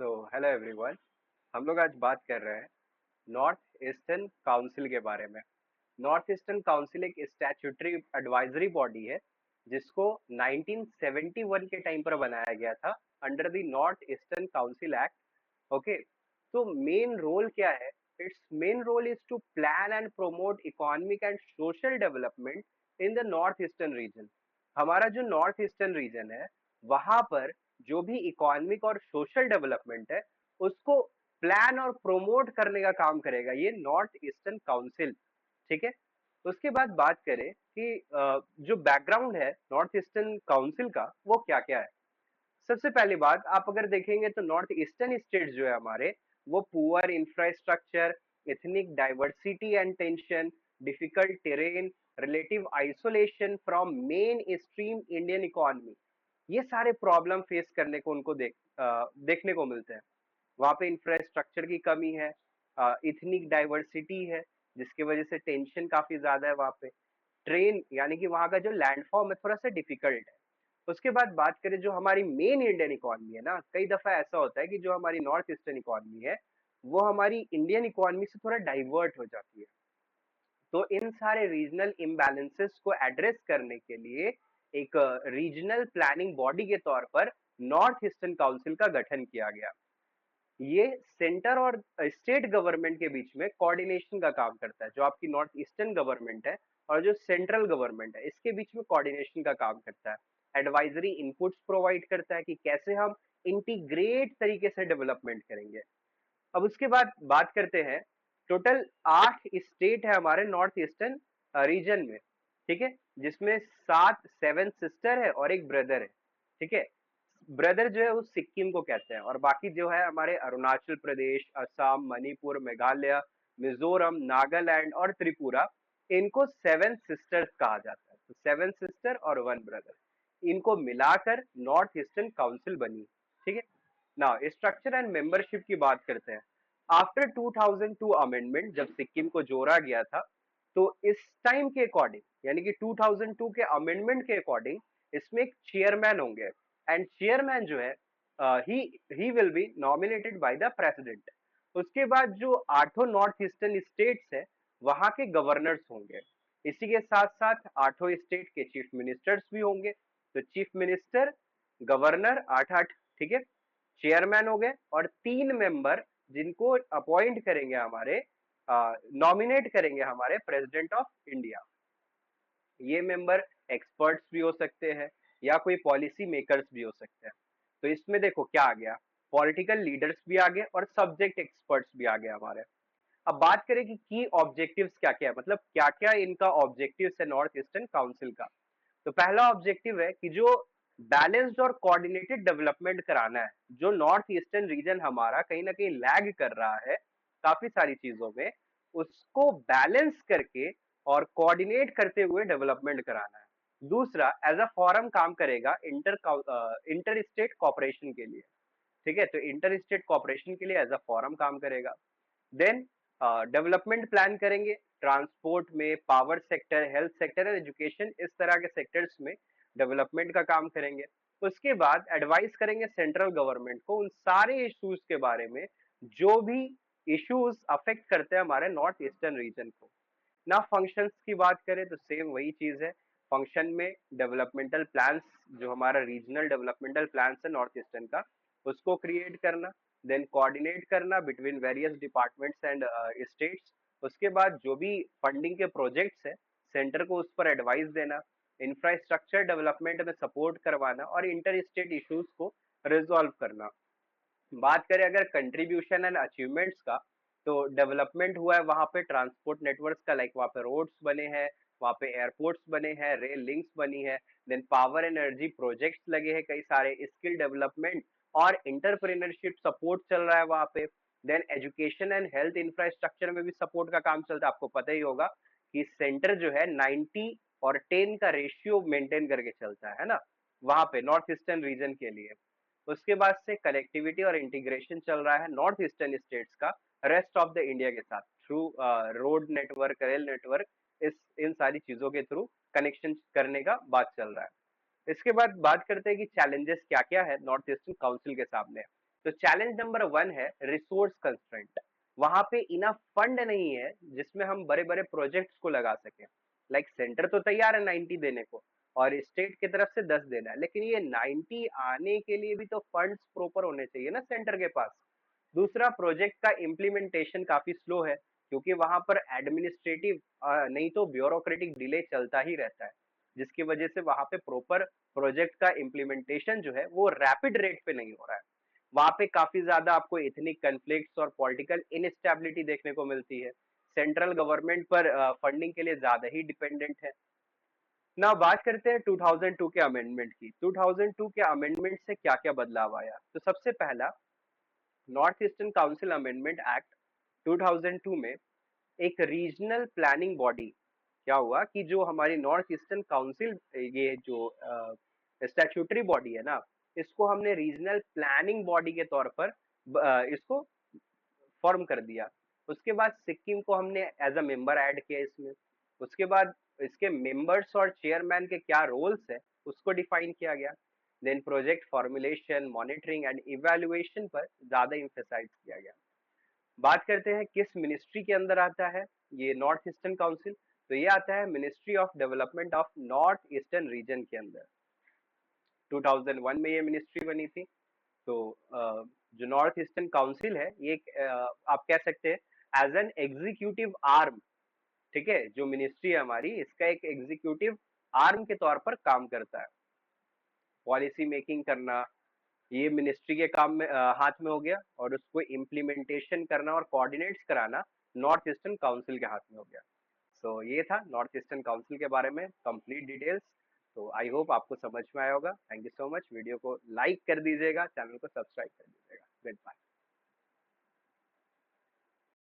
Hello everyone. हम लोग आज बात कर रहे हैं नॉर्थ ईस्टर्न काउंसिल के बारे में। नॉर्थ ईस्टर्न काउंसिल एक स्टैट्यूटरी एडवाइजरी बॉडी है जिसको 1971 के टाइम पर बनाया गया था under the north eastern council act. Okay, तो मेन रोल क्या है? It's main role is to plan and promote economic and social development in the north eastern region. हमारा जो नॉर्थ ईस्टर्न रीजन है वहां पर जो भी इकोनॉमिक और सोशल डेवलपमेंट है उसको प्लान और प्रोमोट करने का काम करेगा ये नॉर्थ ईस्टर्न काउंसिल। ठीक है, उसके बाद बात करें कि जो बैकग्राउंड है नॉर्थ ईस्टर्न काउंसिल का वो क्या क्या है। सबसे पहली बात आप अगर देखेंगे तो नॉर्थ ईस्टर्न स्टेट्स जो है हमारे वो poor infrastructure, ethnic diversity and tension, difficult terrain, relative isolation from main stream Indian economy, ये सारे प्रॉब्लम फेस करने को उनको देखने को मिलते हैं। वहां पे इंफ्रास्ट्रक्चर की कमी है, इथनिक डाइवर्सिटी है जिसकी वजह से टेंशन काफी ज्यादा है वहां पे। ट्रेन यानी कि वहां का जो लैंडफॉर्म है थोड़ा सा डिफिकल्ट है। उसके बाद बात करें जो हमारी मेन इंडियन इकोनॉमी है ना, कई दफा ऐसा होता है कि जो हमारी नॉर्थ ईस्टर्न इकोनॉमी है वो हमारी इंडियन इकोनॉमी से थोड़ा डाइवर्ट हो जाती है। तो इन सारे रीजनल इम्बैलेंसेस को एड्रेस करने के लिए एक रीजनल प्लानिंग बॉडी के तौर पर नॉर्थ ईस्टर्न काउंसिल का गठन किया गया। ये सेंटर और स्टेट गवर्नमेंट के बीच में कोऑर्डिनेशन का काम करता है। जो आपकी नॉर्थ ईस्टर्न गवर्नमेंट है और जो सेंट्रल गवर्नमेंट है इसके बीच में कोऑर्डिनेशन का काम करता है। एडवाइजरी इनपुट्स प्रोवाइड करता है कि कैसे हम इंटीग्रेट तरीके से डेवलपमेंट करेंगे। अब उसके बाद बात करते हैं, टोटल 8 स्टेट है हमारे नॉर्थ ईस्टर्न रीजन में। ठीक है, जिसमें 7 सिस्टर है और एक ब्रदर है। ठीक है, ब्रदर जो है वो सिक्किम को कहते हैं और बाकी जो है हमारे अरुणाचल प्रदेश, असम, मणिपुर, मेघालय, मिजोरम, नागालैंड और त्रिपुरा, इनको 7 सिस्टर्स कहा जाता है। तो 7 सिस्टर और 1 ब्रदर, इनको मिलाकर नॉर्थ ईस्टर्न काउंसिल बनी। ठीक है, नाउ स्ट्रक्चर एंड मेंबरशिप की बात करते हैं। आफ्टर 2002 अमेंडमेंट जब सिक्किम को जोड़ा गया था तो इस टाइम के अकॉर्डिंग यानी कि 2002 के अमेंडमेंट के अकॉर्डिंग इसमें एक चेयरमैन होंगे एंड चेयरमैन जो है he he will be nominated by the president. उसके बाद जो आठों नॉर्थ ईस्टर्न स्टेट्स है वहां के गवर्नर्स होंगे। इसी के साथ साथ आठों स्टेट के चीफ मिनिस्टर्स भी होंगे। तो चीफ मिनिस्टर, गवर्नर, आठ आठ, ठीक है, चेयरमैन हो गए और 3 मेंबर जिनको अपॉइंट करेंगे हमारे, नॉमिनेट करेंगे हमारे प्रेसिडेंट ऑफ इंडिया। ये मेंबर एक्सपर्ट्स भी हो सकते हैं या कोई पॉलिसी मेकर्स भी हो सकते हैं। तो इसमें देखो क्या आ गया, पॉलिटिकल लीडर्स भी आ गए और सब्जेक्ट एक्सपर्ट्स भी आ गए हमारे। अब बात करें कि की ऑब्जेक्टिव्स क्या क्या है, मतलब क्या क्या इनका ऑब्जेक्टिव्स है नॉर्थ ईस्टर्न काउंसिल का। तो पहला ऑब्जेक्टिव है कि जो बैलेंस्ड और कोऑर्डिनेटेड डेवलपमेंट कराना है। जो नॉर्थ ईस्टर्न रीजन हमारा कहीं ना कहीं लैग कर रहा है काफी सारी चीजों में, उसको बैलेंस करके और कोऑर्डिनेट करते हुए डेवलपमेंट कराना है। दूसरा, एज अ फॉरम काम करेगा इंटर स्टेट कॉपरेशन के लिए। ठीक है, तो इंटर स्टेट कॉपरेशन के लिए एज अ फॉरम काम करेगा। देन डेवलपमेंट प्लान करेंगे ट्रांसपोर्ट में, पावर सेक्टर, हेल्थ सेक्टर और एजुकेशन, इस तरह के सेक्टर्स में डेवलपमेंट का काम करेंगे। उसके बाद एडवाइस करेंगे सेंट्रल गवर्नमेंट को उन सारे इश्यूज के बारे में जो भी इश्यूज अफेक्ट करते हैं हमारे नॉर्थ ईस्टर्न रीजन को। ना फंक्शंस की बात करें तो सेम वही चीज है। फंक्शन में डेवलपमेंटल प्लान्स, जो हमारा रीजनल डेवलपमेंटल प्लान्स है नॉर्थ ईस्टर्न का, उसको क्रिएट करना। देन कोऑर्डिनेट करना between various departments and states. उसके बाद जो भी फंडिंग के प्रोजेक्ट्स है सेंटर को उस पर एडवाइस देना। इंफ्रास्ट्रक्चर डेवलपमेंट में सपोर्ट करवाना और इंटर स्टेट इश्यूज को रिजॉल्व करना। बात करें अगर कंट्रीब्यूशन एंड अचीवमेंट्स का, तो डेवलपमेंट हुआ है वहां पे ट्रांसपोर्ट नेटवर्क्स का, लाइक वहां पे रोड्स बने हैं, वहां पे एयरपोर्ट्स बने हैं, रेल लिंक्स बनी है। देन पावर एनर्जी प्रोजेक्ट्स लगे हैं कई सारे, स्किल डेवलपमेंट और इंटरप्रेन्योरशिप सपोर्ट चल रहा है वहां पे। Then education and health infrastructure में भी सपोर्ट का काम चलता है। आपको पता ही होगा कि सेंटर जो है 90 और 10 का रेशियो मेंटेन करके चलता है ना वहां पे नॉर्थ ईस्टर्न रीजन के लिए। उसके बाद से कनेक्टिविटी और इंटीग्रेशन चल रहा है नॉर्थ ईस्टर्न स्टेट्स का रेस्ट ऑफ द इंडिया के साथ through road network, rail network, इस इन सारी चीजों के थ्रू कनेक्शन करने का बात चल रहा है। इसके बाद बात करते हैं कि चैलेंजेस क्या क्या है नॉर्थ ईस्टर्न काउंसिल के सामने। तो चैलेंज नंबर 1 है रिसोर्स कंस्ट्रेंट। वहां पे इनफ फंड नहीं है जिसमें हम बड़े बड़े प्रोजेक्ट्स को लगा सकें। लाइक सेंटर तो तैयार है 90 देने को और स्टेट की तरफ से 10 देना है, लेकिन ये 90 आने के लिए भी तो फंड्स प्रॉपर होने चाहिए ना सेंटर के पास। दूसरा, प्रोजेक्ट का इम्प्लीमेंटेशन काफी स्लो है क्योंकि वहां पर एडमिनिस्ट्रेटिव नहीं तो ब्यूरोक्रेटिक डिले चलता ही रहता है, जिसकी वजह से वहां पे प्रॉपर प्रोजेक्ट का इम्प्लीमेंटेशन जो है वो रैपिड रेट पे नहीं हो रहा है। वहां पे काफी ज्यादा आपको इथनिक कन्फ्लिक्ट्स और पॉलिटिकल इनस्टेबिलिटी देखने को मिलती है। सेंट्रल गवर्नमेंट पर फंडिंग के लिए ज्यादा ही डिपेंडेंट है ना। बात करते हैं 2002 के अमेंडमेंट की। 2002 के अमेंडमेंट से क्या क्या बदलाव आया, तो सबसे पहला, north eastern council amendment act 2002 में एक रीजनल प्लानिंग बॉडी, क्या हुआ कि जो हमारी नॉर्थ ईस्टर्न काउंसिल, ये जो स्टैट्यूटरी बॉडी है ना, इसको हमने रीजनल प्लानिंग बॉडी के तौर पर इसको फॉर्म कर दिया। उसके बाद सिक्किम को हमने एज अ मेंबर ऐड किया इसमें। उसके बाद इसके मेंबर्स और चेयरमैन के क्या रोल्स है उसको डिफाइन किया गया। Then project formulation, monitoring and evaluation पर ज्यादा इम्फेसाइज किया गया। बात करते हैं किस मिनिस्ट्री के अंदर आता है ये नॉर्थ ईस्टर्न काउंसिल, तो ये आता है ministry of development of north eastern reason के अंदर। 2001 में ये मिनिस्ट्री बनी थी। तो जो नॉर्थ ईस्टर्न काउंसिल है ये आप कह सकते हैं एज एन एग्जीक्यूटिव आर्म, ठीक है, जो मिनिस्ट्री है हमारी इसका एक एग्जीक्यूटिव आर्म के तौर पर काम करता है। पॉलिसी मेकिंग करना ये मिनिस्ट्री के काम में हाथ में हो गया, और उसको इम्प्लीमेंटेशन करना और कोऑर्डिनेट्स कराना नॉर्थ ईस्टर्न काउंसिल के हाथ में हो गया। सो ये था नॉर्थ ईस्टर्न काउंसिल के बारे में कंप्लीट डिटेल्स। तो आई होप आपको समझ में आया होगा। Thank you so much. Video को लाइक कर दीजिएगा, चैनल को सब्सक्राइब कर दीजिएगा। Good bye.